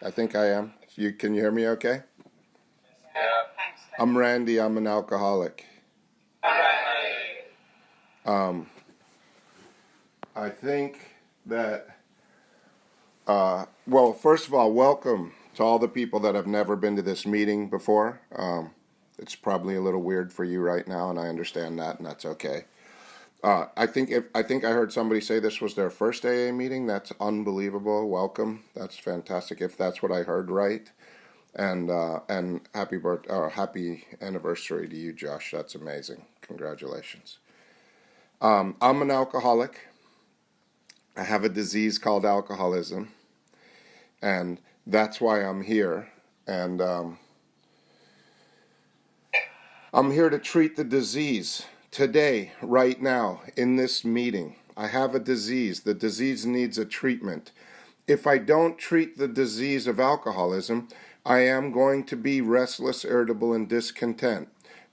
I think I am. Can you hear me okay? Yeah. I'm Randy. I'm an alcoholic. I think that, well, first of all, welcome to all the people that have never been to this meeting before. It's probably a little weird for you right now, and I understand that, and that's okay. I think I heard somebody say this was their first AA meeting. That's unbelievable. Welcome. That's fantastic. If that's what I heard right, and happy anniversary to you, Josh. That's amazing. Congratulations. I'm an alcoholic. I have a disease called alcoholism, and that's why I'm here. And I'm here to treat the disease. Today, right now, in this meeting, I have a disease. The disease needs a treatment. If I don't treat the disease of alcoholism, I am going to be restless, irritable, and discontent.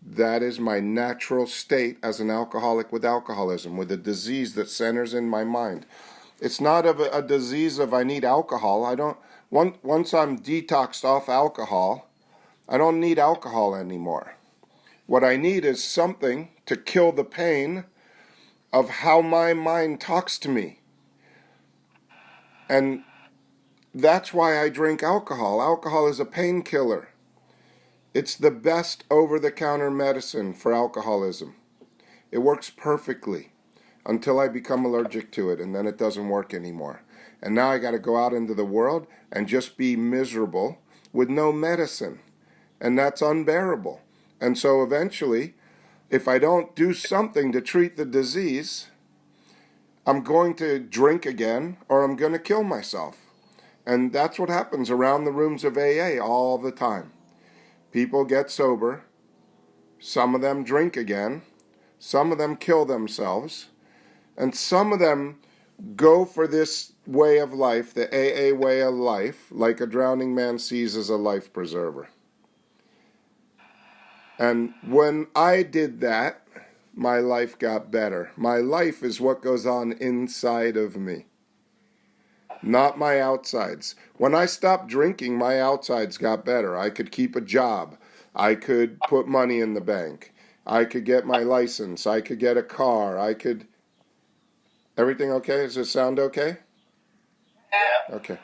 That is my natural state as an alcoholic with alcoholism, with a disease that centers in my mind. It's not a disease of I need alcohol. Once I'm detoxed off alcohol, I don't need alcohol anymore. What I need is something to kill the pain of how my mind talks to me. And that's why I drink alcohol. Alcohol is a painkiller. It's the best over-the-counter medicine for alcoholism. It works perfectly until I become allergic to it, and then it doesn't work anymore. And now I got to go out into the world and just be miserable with no medicine. And that's unbearable. And so eventually, if I don't do something to treat the disease, I'm going to drink again or I'm going to kill myself. And that's what happens around the rooms of AA all the time. People get sober. Some of them drink again. Some of them kill themselves. And some of them go for this way of life, the AA way of life, like a drowning man sees as a life preserver. And when I did that, my life got better. My life is what goes on inside of me, not my outsides. When I stopped drinking, my outsides got better. I could keep a job. I could put money in the bank. I could get my license. I could get a car. Everything okay? Does it sound okay? Yeah. Okay.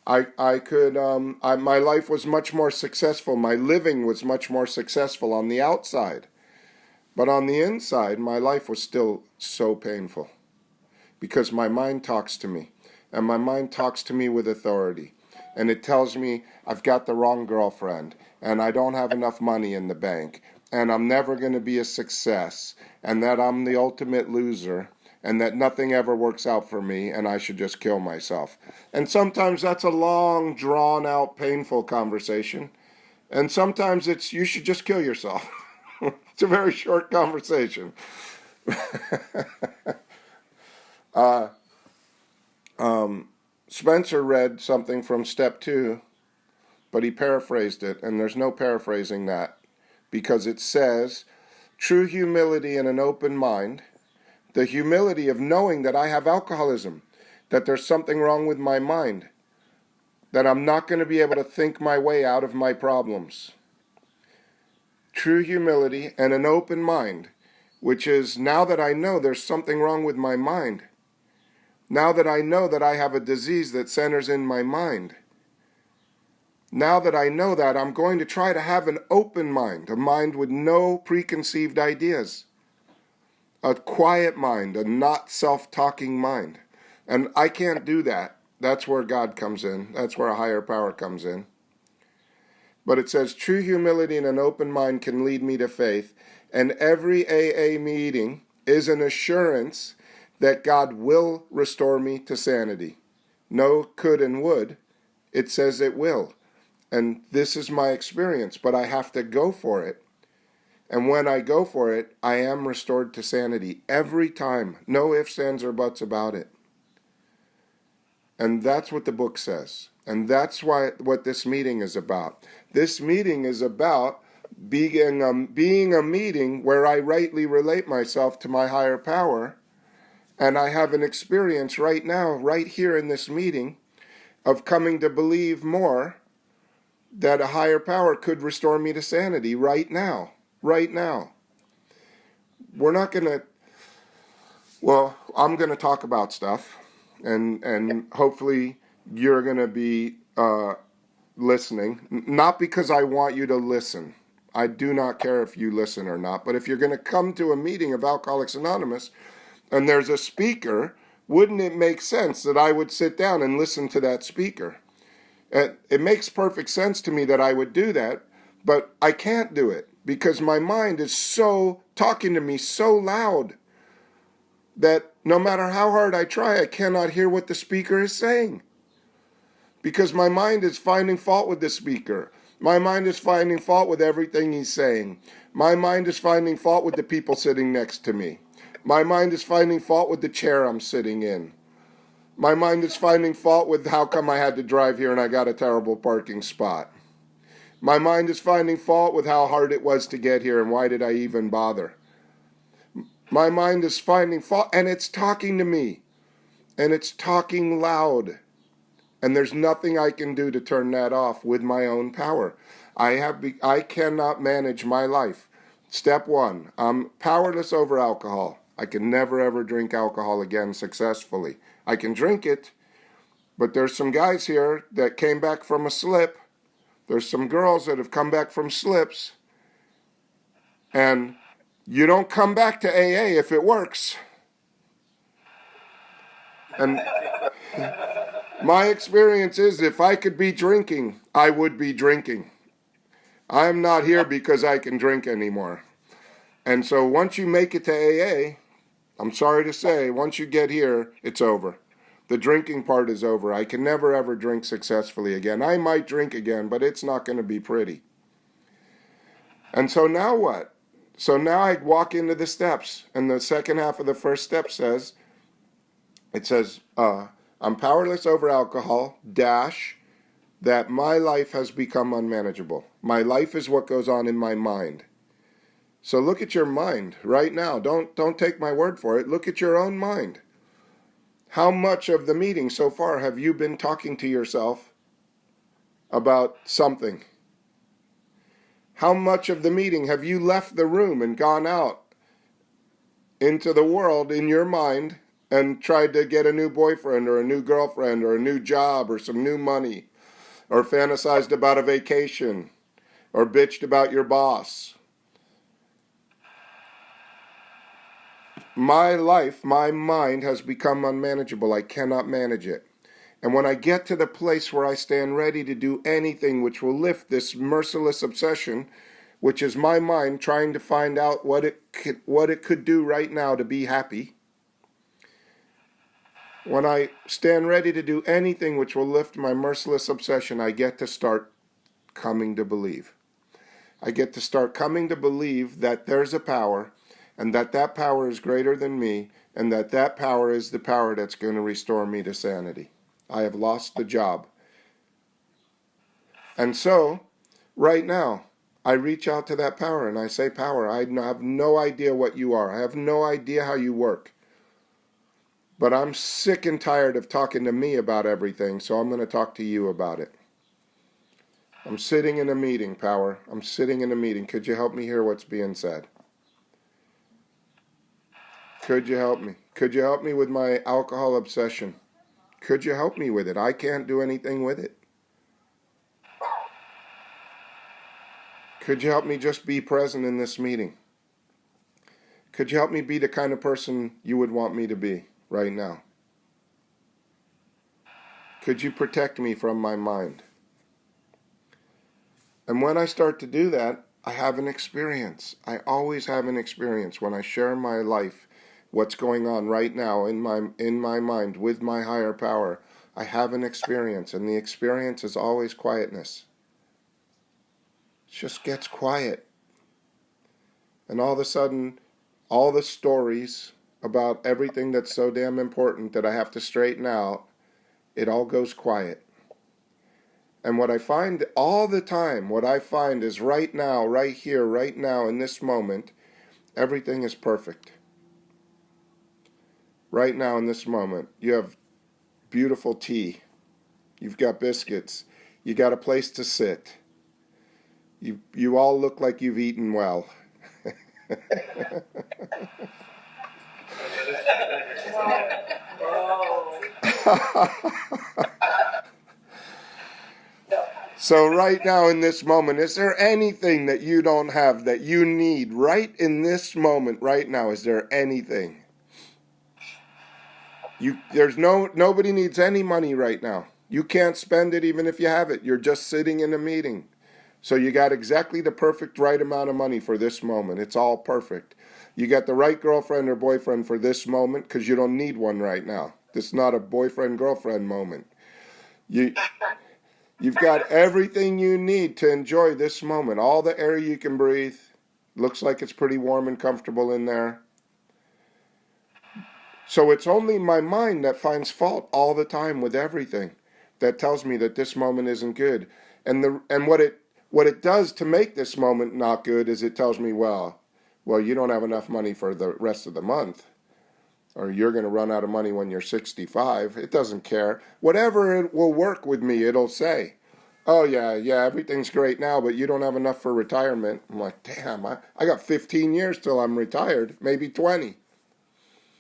My life was much more successful. My living was much more successful on the outside. But on the inside, my life was still so painful because my mind talks to me, and my mind talks to me with authority. And it tells me I've got the wrong girlfriend, and I don't have enough money in the bank, and I'm never going to be a success, and that I'm the ultimate loser, and that nothing ever works out for me, and I should just kill myself. And sometimes that's a long, drawn-out, painful conversation. And sometimes it's, you should just kill yourself. It's a very short conversation. Spencer read something from step 2, but he paraphrased it, and there's no paraphrasing that, because it says, true humility and an open mind, the humility of knowing that I have alcoholism, that there's something wrong with my mind, that I'm not going to be able to think my way out of my problems. True humility and an open mind, which is now that I know there's something wrong with my mind, now that I know that I have a disease that centers in my mind, now that I know that, I'm going to try to have an open mind, a mind with no preconceived ideas. A quiet mind, a not self-talking mind. And I can't do that. That's where God comes in. That's where a higher power comes in. But it says, true humility and an open mind can lead me to faith. And every AA meeting is an assurance that God will restore me to sanity. No could and would. It says it will. And this is my experience, but I have to go for it. And when I go for it, I am restored to sanity every time. No ifs, ands, or buts about it. And that's what the book says. And that's what this meeting is about. This meeting is about being a meeting where I rightly relate myself to my higher power. And I have an experience right now, right here in this meeting. of coming to believe more that a higher power could restore me to sanity right now. Right now. We're not going to, well, I'm going to talk about stuff, and hopefully you're going to be listening. Not because I want you to listen. I do not care if you listen or not, but if you're going to come to a meeting of Alcoholics Anonymous and there's a speaker, wouldn't it make sense that I would sit down and listen to that speaker? It makes perfect sense to me that I would do that, but I can't do it because my mind is so talking to me so loud that no matter how hard I try, I cannot hear what the speaker is saying. Because my mind is finding fault with the speaker. My mind is finding fault with everything he's saying. My mind is finding fault with the people sitting next to me. My mind is finding fault with the chair I'm sitting in. My mind is finding fault with how come I had to drive here and I got a terrible parking spot. My mind is finding fault with how hard it was to get here and why did I even bother. My mind is finding fault, and it's talking to me, and it's talking loud. And there's nothing I can do to turn that off with my own power. I cannot manage my life. Step one, I'm powerless over alcohol. I can never ever drink alcohol again successfully. I can drink it, but there's some guys here that came back from a slip. There's some girls that have come back from slips. And you don't come back to AA if it works. And my experience is if I could be drinking, I would be drinking. I'm not here because I can drink anymore. And so once you make it to AA, I'm sorry to say, once you get here, it's over. The drinking part is over. I can never ever drink successfully again. I might drink again, but it's not going to be pretty. And so now what? So now I walk into the steps, and the second half of the first step says, I'm powerless over alcohol, that my life has become unmanageable. My life is what goes on in my mind. So look at your mind right now. Don't take my word for it. Look at your own mind. How much of the meeting so far have you been talking to yourself about something? How much of the meeting have you left the room and gone out into the world in your mind and tried to get a new boyfriend or a new girlfriend or a new job or some new money, or fantasized about a vacation, or bitched about your boss? My life, my mind has become unmanageable. I cannot manage it. And when I get to the place where I stand ready to do anything which will lift this merciless obsession, which is my mind trying to find out what it could do right now to be happy, when I stand ready to do anything which will lift my merciless obsession, I get to start coming to believe. I get to start coming to believe that there's a power, and that power is greater than me, and that power is the power that's going to restore me to sanity. I have lost the job. And so, right now, I reach out to that power and I say, power, I have no idea what you are. I have no idea how you work. But I'm sick and tired of talking to me about everything, so I'm going to talk to you about it. I'm sitting in a meeting, power. I'm sitting in a meeting. Could you help me hear what's being said? Could you help me? Could you help me with my alcohol obsession? Could you help me with it? I can't do anything with it. Could you help me just be present in this meeting? Could you help me be the kind of person you would want me to be right now? Could you protect me from my mind? And when I start to do that, I have an experience. I always have an experience when I share my life, what's going on right now in my mind with my higher power. I have an experience, and the experience is always quietness. It just gets quiet. And all of a sudden, all the stories about everything that's so damn important that I have to straighten out, it all goes quiet. And what I find all the time, what I find is right now, right here, right now, in this moment, everything is perfect. Right now, in this moment, you have beautiful tea. You've got biscuits. You got a place to sit. You all look like you've eaten well. So right now in this moment, is there anything that you don't have that you need right in this moment right now? Is there anything? Nobody needs any money right now. You can't spend it even if you have it. You're just sitting in a meeting. So you got exactly the perfect right amount of money for this moment. It's all perfect. You got the right girlfriend or boyfriend for this moment because you don't need one right now. This is not a boyfriend-girlfriend moment. You've got everything you need to enjoy this moment. All the air you can breathe. Looks like it's pretty warm and comfortable in there. So it's only my mind that finds fault all the time with everything, that tells me that this moment isn't good. And what it does to make this moment not good is it tells me, well, you don't have enough money for the rest of the month, or you're going to run out of money when you're 65. It doesn't care. Whatever it will work with me, it'll say, oh, yeah, everything's great now, but you don't have enough for retirement. I'm like, damn, I got 15 years till I'm retired, maybe 20.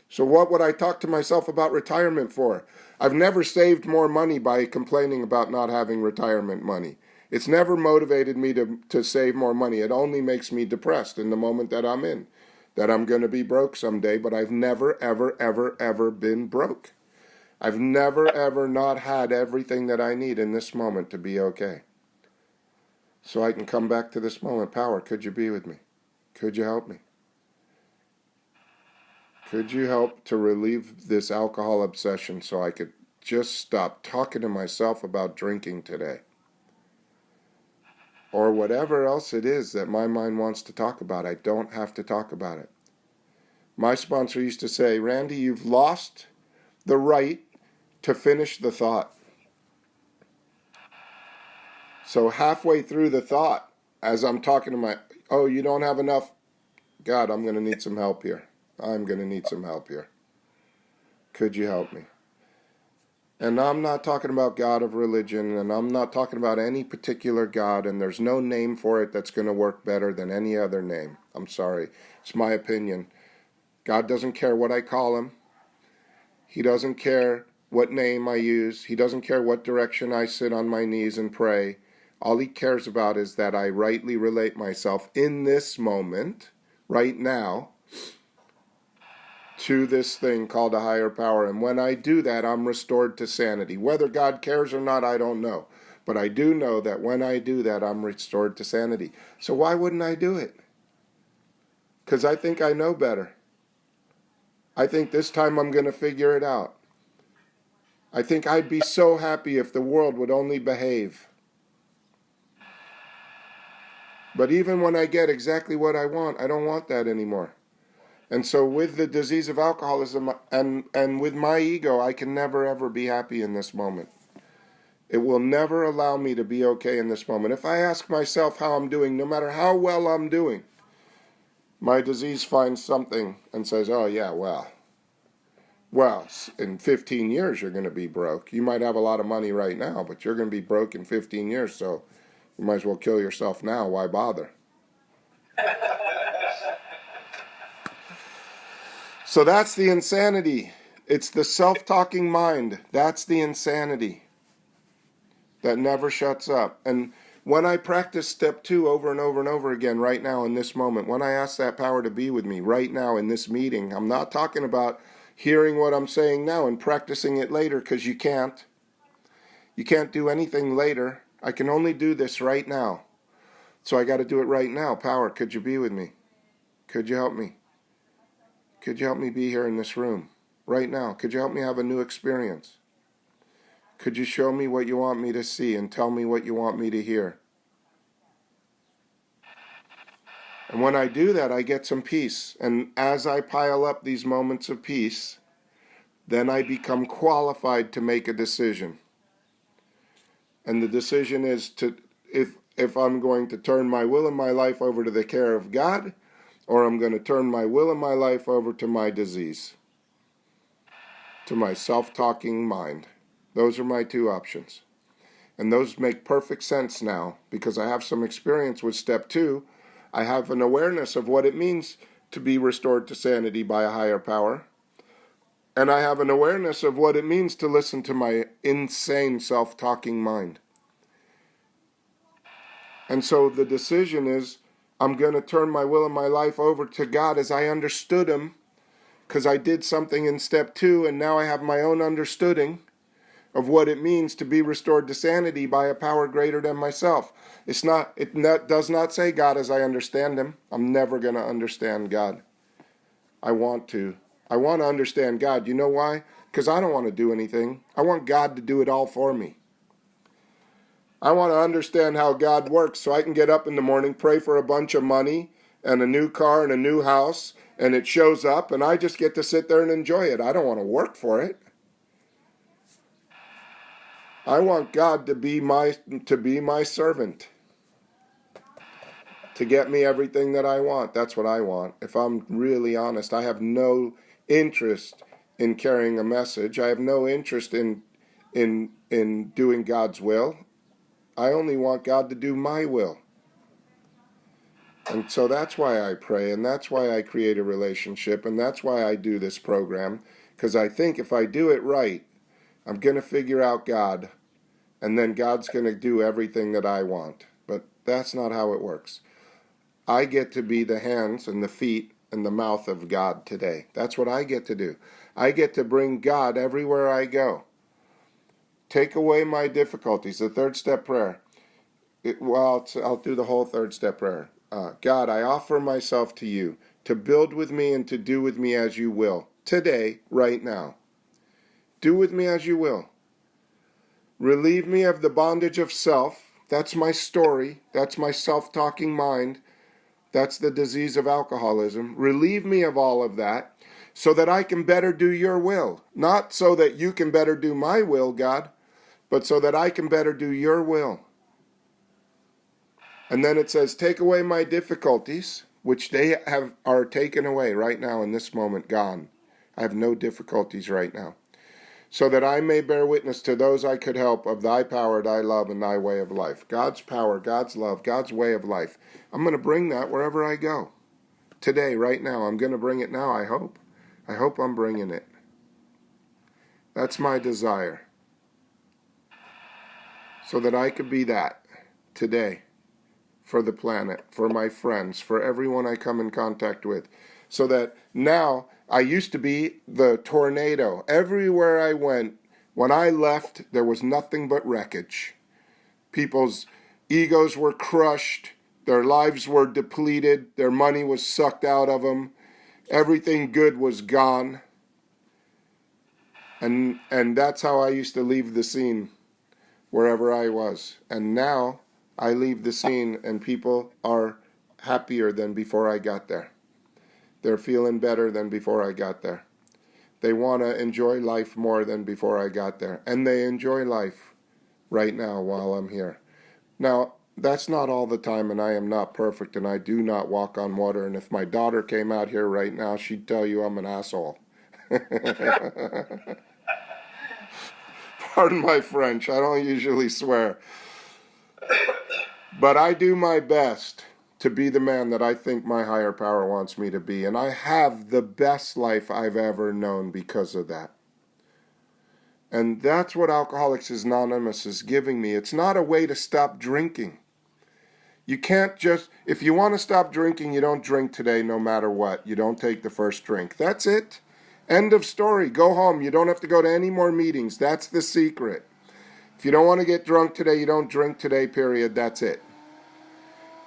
So what would I talk to myself about retirement for? I've never saved more money by complaining about not having retirement money. It's never motivated me to save more money. It only makes me depressed in the moment that I'm in, that I'm going to be broke someday, but I've never, ever, ever, ever been broke. I've never, ever not had everything that I need in this moment to be okay. So I can come back to this moment. Power, could you be with me? Could you help me? Could you help to relieve this alcohol obsession so I could just stop talking to myself about drinking today? Or whatever else it is that my mind wants to talk about. I don't have to talk about it. My sponsor used to say, Randy, you've lost the right to finish the thought. So halfway through the thought, as I'm talking to oh, you don't have enough? God, I'm going to need some help here. I'm going to need some help here. Could you help me? And I'm not talking about God of religion, and I'm not talking about any particular God, and there's no name for it that's going to work better than any other name. I'm sorry. It's my opinion. God doesn't care what I call him. He doesn't care what name I use. He doesn't care what direction I sit on my knees and pray. All he cares about is that I rightly relate myself in this moment, right now, to this thing called a higher power. And when I do that, I'm restored to sanity. Whether God cares or not, I don't know. But I do know that when I do that, I'm restored to sanity. So why wouldn't I do it? Because I think I know better. I think this time I'm going to figure it out. I think I'd be so happy if the world would only behave. But even when I get exactly what I want, I don't want that anymore. And so with the disease of alcoholism and with my ego, I can never, ever be happy in this moment. It will never allow me to be okay in this moment. If I ask myself how I'm doing, no matter how well I'm doing, my disease finds something and says, oh yeah, well, in 15 years you're going to be broke. You might have a lot of money right now, but you're going to be broke in 15 years, so you might as well kill yourself now. Why bother? So that's the insanity. It's the self-talking mind. That's the insanity that never shuts up. And when I practice step 2 over and over and over again right now in this moment, when I ask that power to be with me right now in this meeting, I'm not talking about hearing what I'm saying now and practicing it later, because you can't. You can't do anything later. I can only do this right now. So I got to do it right now. Power, could you be with me? Could you help me? Could you help me be here in this room right now? Could you help me have a new experience? Could you show me what you want me to see and tell me what you want me to hear? And when I do that, I get some peace. And as I pile up these moments of peace, then I become qualified to make a decision. And the decision is to if I'm going to turn my will and my life over to the care of God, or I'm going to turn my will and my life over to my disease, to my self-talking mind. Those are my 2 options. And those make perfect sense now because I have some experience with step 2. I have an awareness of what it means to be restored to sanity by a higher power. And I have an awareness of what it means to listen to my insane self-talking mind. And so the decision is, I'm going to turn my will and my life over to God as I understood Him, because I did something in step 2, and now I have my own understanding of what it means to be restored to sanity by a power greater than myself. It does not say God as I understand Him. I'm never going to understand God. I want to understand God. You know why? Because I don't want to do anything. I want God to do it all for me. I want to understand how God works so I can get up in the morning, pray for a bunch of money and a new car and a new house, and it shows up, and I just get to sit there and enjoy it. I don't want to work for it. I want God to be my servant, to get me everything that I want. That's what I want. If I'm really honest, I have no interest in carrying a message. I have no interest in doing God's will. I only want God to do my will. And so that's why I pray, and that's why I create a relationship, and that's why I do this program, because I think if I do it right, I'm going to figure out God, and then God's going to do everything that I want. But that's not how it works. I get to be the hands and the feet and the mouth of God today. That's what I get to do. I get to bring God everywhere I take away my difficulties. The third step prayer. I'll do the whole third step prayer. God, I offer myself to you to build with me and to do with me as you will. Today, right now. Do with me as you will. Relieve me of the bondage of self. That's my story. That's my self-talking mind. That's the disease of alcoholism. Relieve me of all of that so that I can better do your will. Not so that you can better do my will, God, but so that I can better do your will. And then it says, take away my difficulties, which they are taken away right now in this moment, gone. I have no difficulties right now. So that I may bear witness to those I could help of thy power, thy love, and thy way of life. God's power, God's love, God's way of life. I'm going to bring that wherever I go. Today, right now. I'm going to bring it now, I hope. I hope I'm bringing it. That's my desire. So that I could be that today. For the planet, for my friends, for everyone I come in contact with. So that now, I used to be the tornado. Everywhere I went, when I left, there was nothing but wreckage. People's egos were crushed. Their lives were depleted. Their money was sucked out of them. Everything good was gone. And that's how I used to leave the scene, wherever I was. And now, I leave the scene and people are happier than before I got there. They're feeling better than before I got there. They want to enjoy life more than before I got there. And they enjoy life right now while I'm here. Now, that's not all the time, and I am not perfect, and I do not walk on water. And if my daughter came out here right now, she'd tell you I'm an asshole. Pardon my French. I don't usually swear. But I do my best to be the man that I think my higher power wants me to be. And I have the best life I've ever known because of that. And that's what Alcoholics Anonymous is giving me. It's not a way to stop drinking. You can't just, if you want to stop drinking, you don't drink today no matter what. You don't take the first drink. That's it. End of story. Go home. You don't have to go to any more meetings. That's the secret. If you don't want to get drunk today, you don't drink today, period. That's it.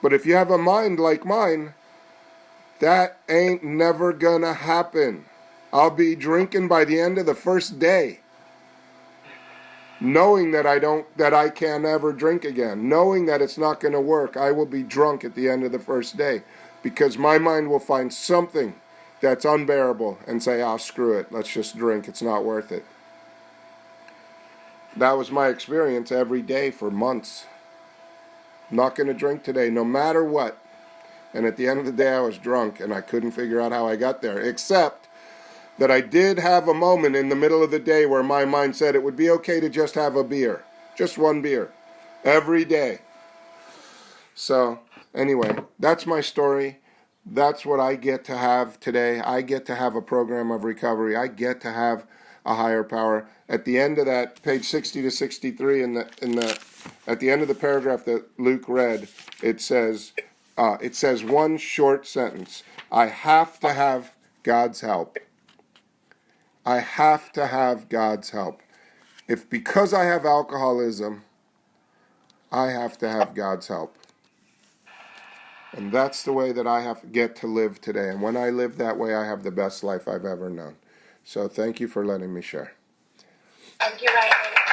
But if you have a mind like mine, that ain't never gonna happen. I'll be drinking by the end of the first day. Knowing that I can't ever drink again. Knowing that it's not gonna work, I will be drunk at the end of the first day. Because my mind will find something that's unbearable and say, screw it, let's just drink, it's not worth it. That was my experience every day for months. I'm not going to drink today, no matter what. And at the end of the day, I was drunk, and I couldn't figure out how I got there, except that I did have a moment in the middle of the day where my mind said it would be okay to just have a beer, just one beer. every day. So anyway, that's my story. That's what I get to have today. I get to have a program of recovery. I get to have a higher power. At the end of that, page 60 to 63, at the end of the paragraph that Luke read, it says one short sentence: I have to have God's help. I have to have God's help. If because I have alcoholism, I have to have God's help. And that's the way that I get to live today. And when I live that way, I have the best life I've ever known. So thank you for letting me share. Thank you, Raymond.